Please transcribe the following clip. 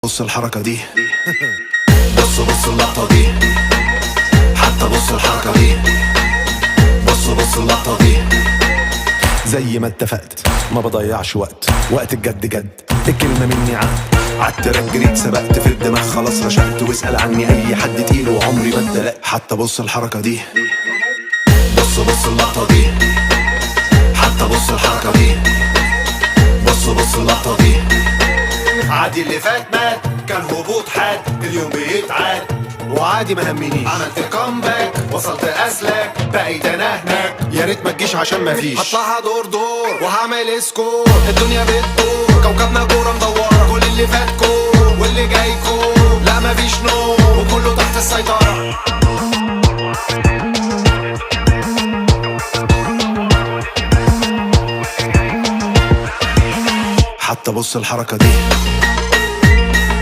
بص الحركة دي. بص اللقطة دي. حتى بص الحركة دي. بص اللقطة دي. زي ما اتفقت ما بضيعش وقت الجد جد، الكلمة مني عالتراك جريت سبقت في الدماغ خلاص رشقت، واسأل عني اي حد تقيل وعمري ما اتدلقت. حتى بص الحركة دي. بص اللقطة دي. حتى بص الحركة دي. بص اللقطة دي. عادي اللي فات مات، كان هبوط حاد، اليوم بيتعاد وعادي ما همنيش. عملت كومباك وصلت اسلاك، بقيت انا هناك، يا ريت ما تجيش عشان ما فيش. هطلعها دور وهعمل سكور، الدنيا بتدور كوكبنا كوره مدوره، كل اللي فات كور واللي جاي كور، لا ما فيش نور وكله تحت السيطره. حتى بص الحركة دي.